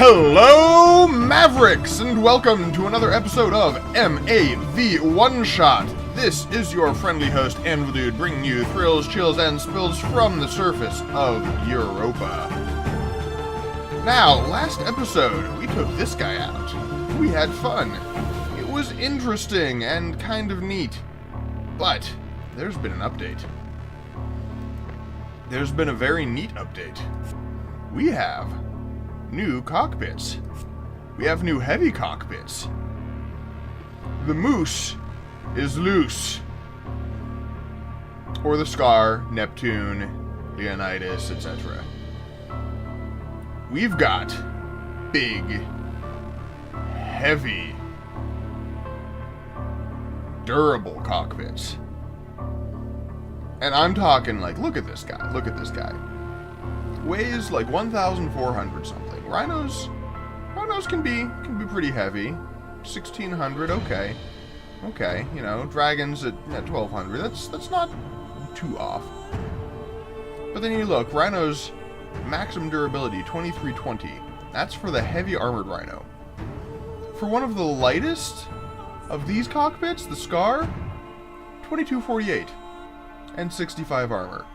Hello, Mavericks, and welcome to another episode of M.A.V. One-Shot. This is your friendly host, Anvil Dude, bringing you thrills, chills, and spills from the surface of Europa. Now, last episode, we took this guy out. We had fun. It was interesting and kind of neat. But there's been an update. There's been a very neat update. We have new cockpits. We have new heavy cockpits. The Moose is loose. Or the Skar, Neptune, Leonidas, etc. We've got big, heavy, durable cockpits. And I'm talking like, look at this guy, look at this guy. Weighs like 1,400 something. Rhinos can be pretty heavy. 1,600, okay. Okay, you know, Dragons at 1,200. That's not too off. But then you look, Rhino's maximum durability 2320. That's for the heavy armored Rhino. For one of the lightest of these cockpits, the Skar, 2248 and 65 armor.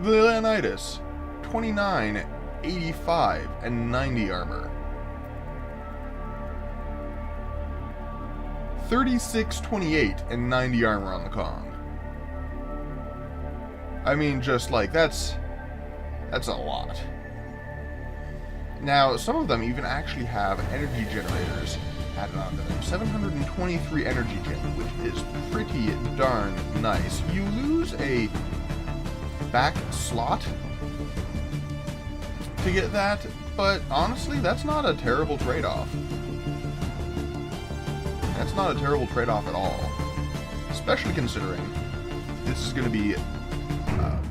The Leonidas, 29, 85, and 90 armor. 36, 28, and 90 armor on the Kong. I mean, just like, that's a lot. Now, some of them even actually have energy generators added onto them. 723 energy gen, which is pretty darn nice. You lose a back slot to get that, but honestly, that's not a terrible trade-off. That's not a terrible trade-off at all. Especially considering this is going to be a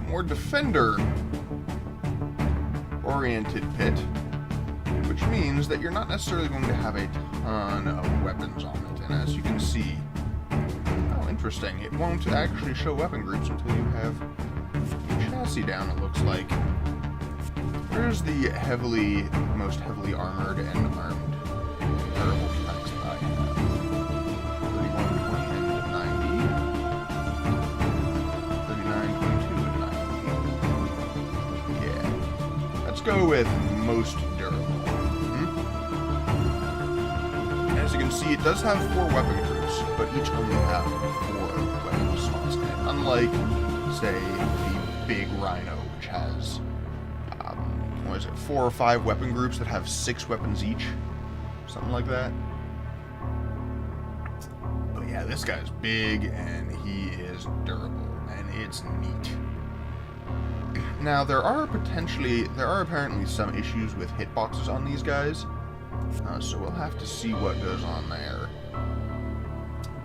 more defender-oriented pit, which means that you're not necessarily going to have a ton of weapons on it. And as you can see, oh, interesting, it won't actually show weapon groups until you have chassis down, it looks like. Where's the most heavily armored and armed durable tracks that I have? 31, 20, and 90. 39, 22, and 90. Yeah. Let's go with most durable. As you can see, it does have 4 weapon groups, but each only have 4 weapon slots in it. Unlike, say, the big Rhino, which has, 4 or 5 weapon groups that have 6 weapons each? Something like that. But yeah, this guy's big, and he is durable, and it's neat. Now, there are apparently some issues with hitboxes on these guys, so we'll have to see what goes on there.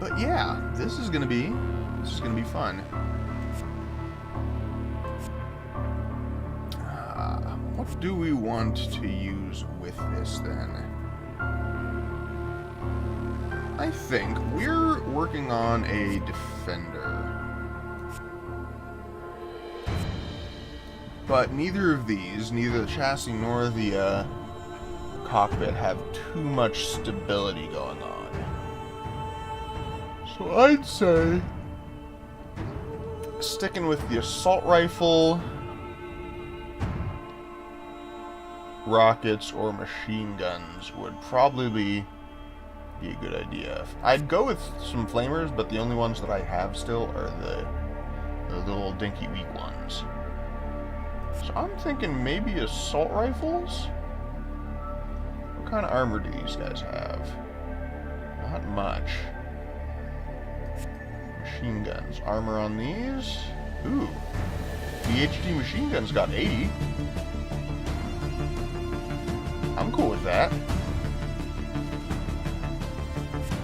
But yeah, this is gonna be fun. What do we want to use with this then? I think we're working on a defender. But neither of these, neither the chassis nor the cockpit, have too much stability going on. So I'd say sticking with the assault rifle, rockets, or machine guns would probably be a good idea. I'd go with some flamers, but the only ones that I have still are the little dinky weak ones. So I'm thinking maybe assault rifles? What kind of armor do these guys have? Not much. Machine guns. Armor on these? Ooh. The HD machine gun's got 80. I'm cool with that.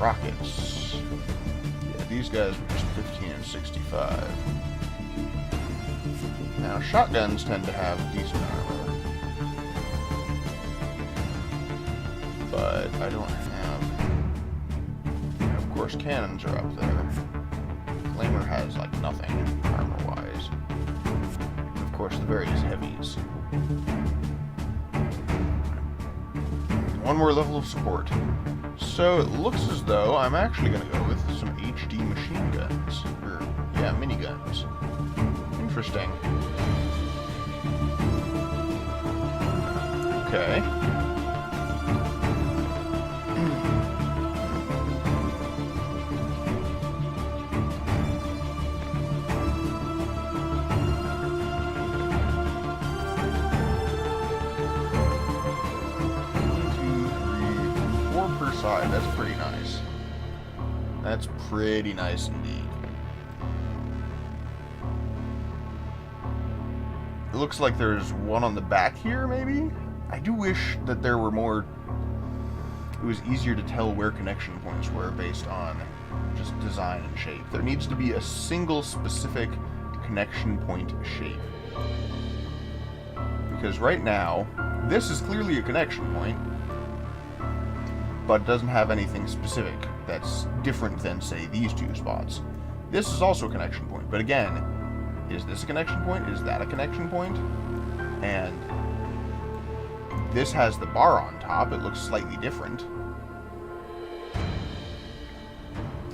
Rockets. Yeah, these guys were just 15 and 65. Now, shotguns tend to have decent armor. But I don't have... And of course, cannons are up there. Flamer has, like, nothing armor-wise. Of course, the various heavies. one more level of support. So it looks as though I'm actually going to go with some HD machine guns. Or, yeah, miniguns. Interesting. Okay. Side. That's pretty nice. That's pretty nice indeed. It looks like there's one on the back here, maybe? I do wish that there were more... It was easier to tell where connection points were based on just design and shape. There needs to be a single specific connection point shape. Because right now, this is clearly a connection point, but doesn't have anything specific that's different than, say, these two spots. This is also a connection point, but again, is this a connection point? Is that a connection point? And this has the bar on top. It looks slightly different.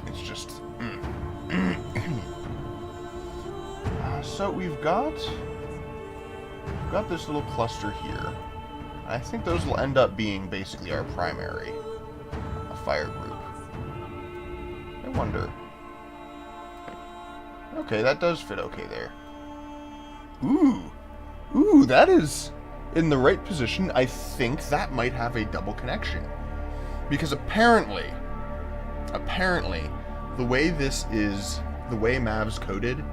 It's just... so we've got this little cluster here. I think those will end up being basically our primary fire group. I wonder. Okay, that does fit okay there. Ooh, that is in the right position. I think that might have a double connection. Because apparently, the way this is, the way MAV's coded,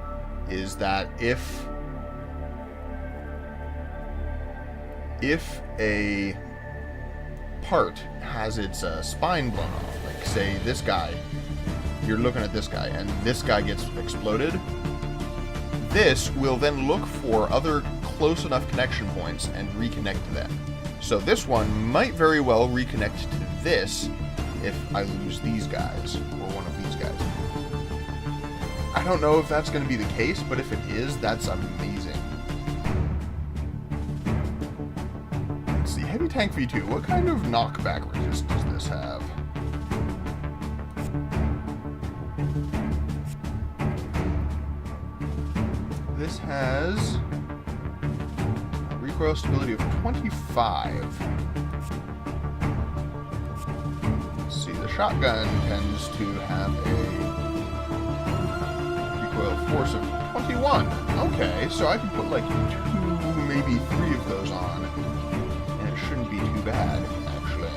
is that if a part has its spine blown off, like say this guy, you're looking at this guy and this guy gets exploded, this will then look for other close enough connection points and reconnect to them. So this one might very well reconnect to this if I lose these guys, or one of these guys. I don't know if that's going to be the case, but if it is, that's amazing. Heavy Tank V2, what kind of knockback resist does this have? This has a recoil stability of 25. Let's see, the shotgun tends to have a recoil force of 21. Okay, so I can put like 2, maybe 3 of those on. Shouldn't be too bad, actually.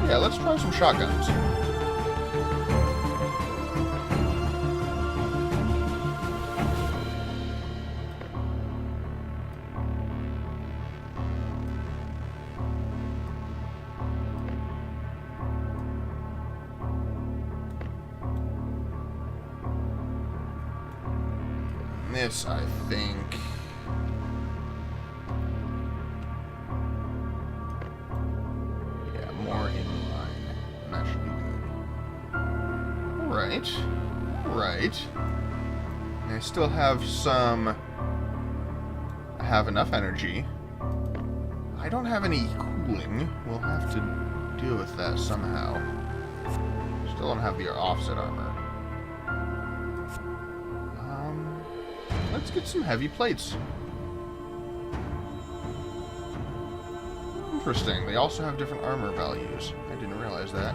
Yeah, let's try some shotguns. This, I think... Right. I still have some... I have enough energy. I don't have any cooling. We'll have to deal with that somehow. Still don't have the offset armor. Let's get some heavy plates. Interesting. They also have different armor values. I didn't realize that.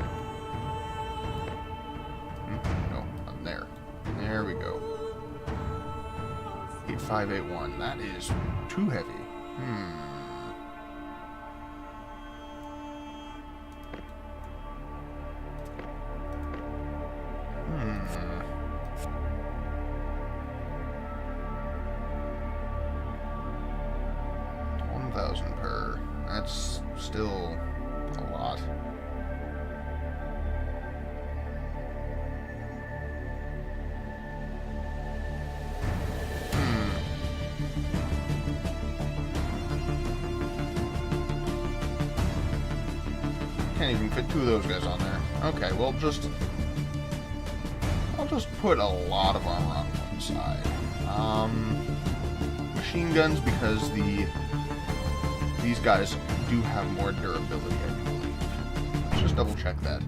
There we go. 8581. That is too heavy. $1,000 per. That's still a lot. Can't even fit 2 of those guys on there. Okay, well, I'll just put a lot of armor on one side. Machine guns, because the these guys do have more durability, I do believe. Let's just double check that.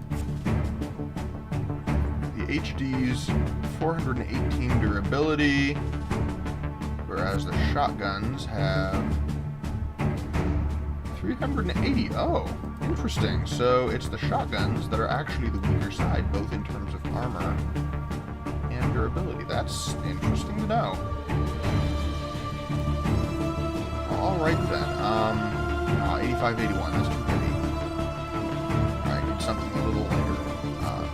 The HDs, 418 durability, whereas the shotguns have 380. Oh, interesting. So it's the shotguns that are actually the weaker side, both in terms of armor and durability. That's interesting to know. Alright then. 8581, that's too heavy. I need something a little lighter.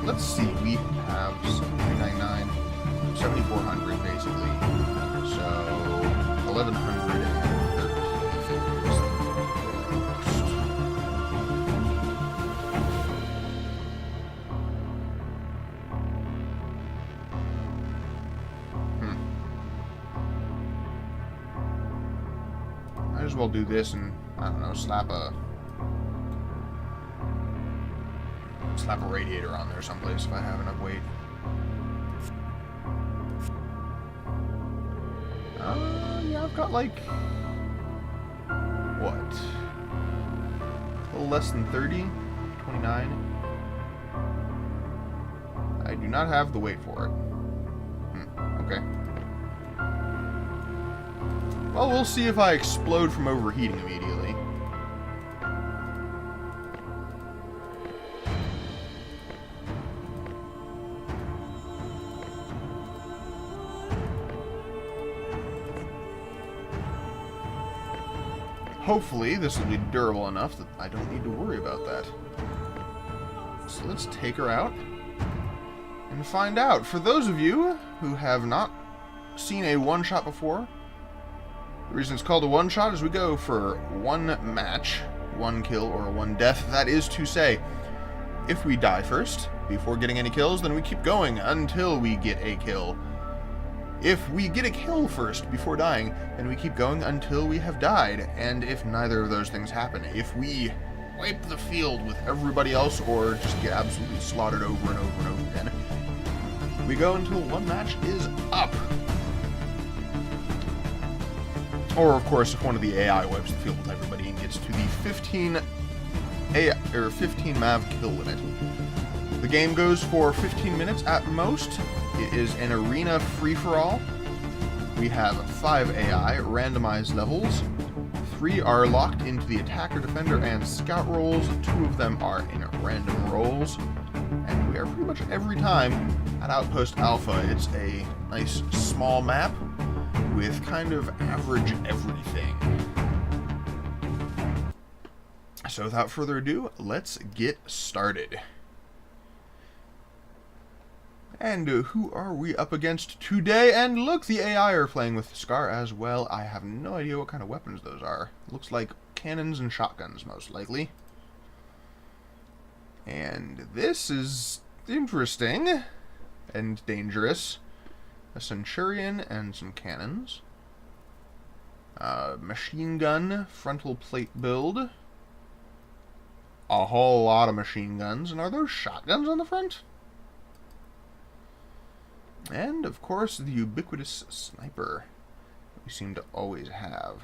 Let's see, we have 399, 7400 basically. So 1130. Might as well do this and, I don't know, slap a radiator on there someplace if I have enough weight. Yeah, I've got like, what? A little less than 30? 29? I do not have the weight for it. Okay. Well, we'll see if I explode from overheating immediately. Hopefully, this will be durable enough that I don't need to worry about that. So let's take her out and find out. For those of you who have not seen a one-shot before, the reason it's called a one-shot is we go for one match, one kill, or one death. That is to say, if we die first, before getting any kills, then we keep going until we get a kill. If we get a kill first, before dying, then we keep going until we have died. And if neither of those things happen, if we wipe the field with everybody else, or just get absolutely slaughtered over and over and over again, we go until one match is up. Or, of course, if one of the AI wipes the field with everybody and gets to the 15 MAV kill limit. The game goes for 15 minutes at most. It is an arena free-for-all. We have 5 AI randomized levels. 3 are locked into the attacker, defender, and scout roles. 2 of them are in random roles. And we are pretty much every time at Outpost Alpha. It's a nice small map with kind of average everything. So without further ado, let's get started. And who are we up against today? And look, the AI are playing with Skar as well. I have no idea what kind of weapons those are. Looks like cannons and shotguns, most likely. And this is interesting and dangerous. A Centurion and some cannons. Machine gun, frontal plate build. A whole lot of machine guns. And are those shotguns on the front? And, of course, the ubiquitous sniper that we seem to always have.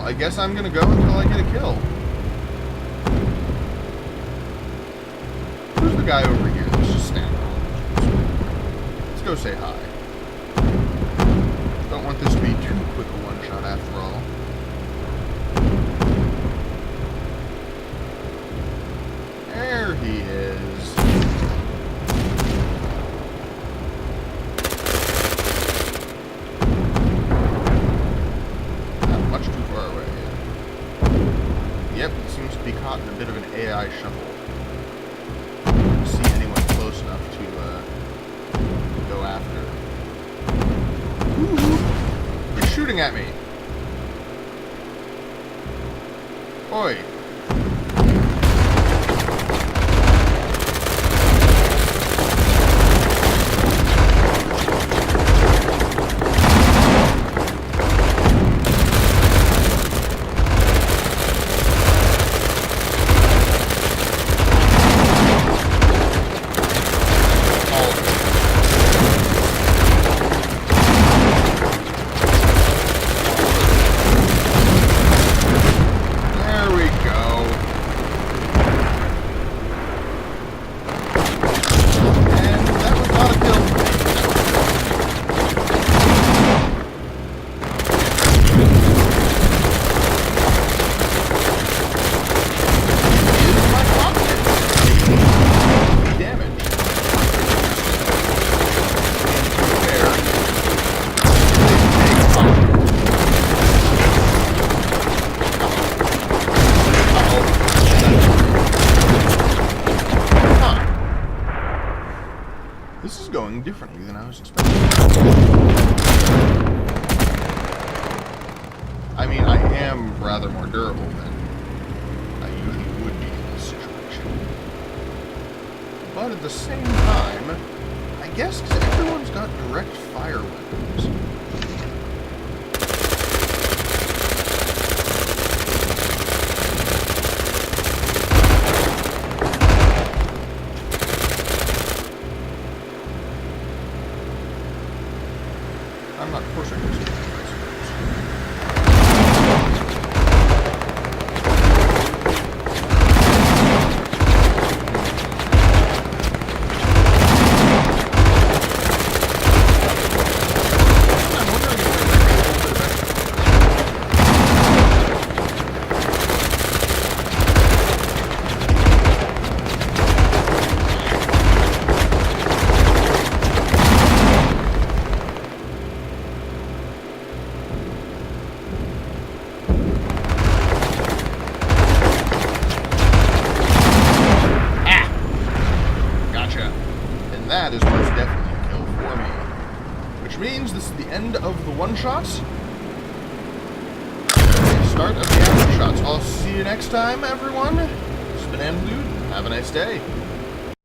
I guess I'm gonna go until I get a kill. Who's the guy over here that's just standing on? Let's go say hi. Don't want this to be too quick a one-shot after all. be caught in a bit of an AI shuffle. See anyone close enough to go after. Ooh, you're shooting at me. Oi. This is going differently than I was expecting. I mean, I am rather more durable than I usually would be in this situation. But at the same time, I guess because everyone's got direct fire weapons. I'm not pushing this, I suppose. I'm wondering if that is most definitely a kill for me. Which means this is the end of the one-shots. Start of the after-shots. I'll see you next time, everyone. This has been M.A.V. Have a nice day.